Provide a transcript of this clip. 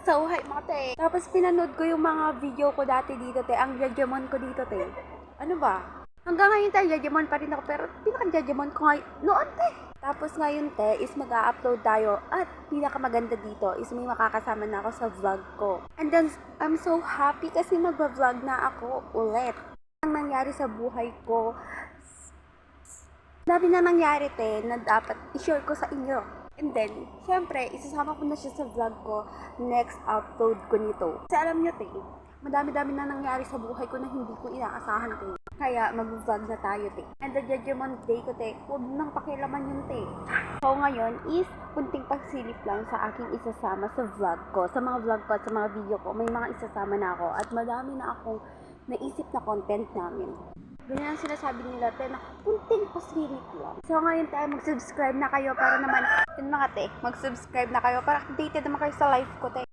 So, hi mga te. Tapos pinanood ko yung mga video ko dati dito te. Ang judgment ko dito te. Ano ba? Hanggang ngayon te, judgment pa rin ako. Pero pinaka-judgment ko ngayon, noon te. Tapos ngayon te, is mag-upload tayo. At pinakamaganda dito is may makakasama na ako sa vlog ko. And then, I'm so happy kasi mag-vlog na ako ulit. Ang nangyari sa buhay ko, dami na nangyari te na dapat i-share ko sa inyo. And then, syempre, isasama ko na siya sa vlog ko next upload ko nito. Kasi alam nyo te, madami-dami na nangyari sa buhay ko na hindi ko inaasahan te. Kaya mag-vlog na tayo te. And the judgment day ko te, huwag nang pakialaman yun te. So ngayon is kunting pagsilip lang sa aking isasama sa vlog ko. Sa mga vlog ko at sa mga video ko, may mga isasama na ako. At madami na akong naisip na content namin. Ganyan ang sinasabi nila, te, na kunting pasilip lang. So, ngayon tayo, mag-subscribe na kayo para naman, yun mga te, mag-subscribe na kayo para updated naman kayo sa life ko, te.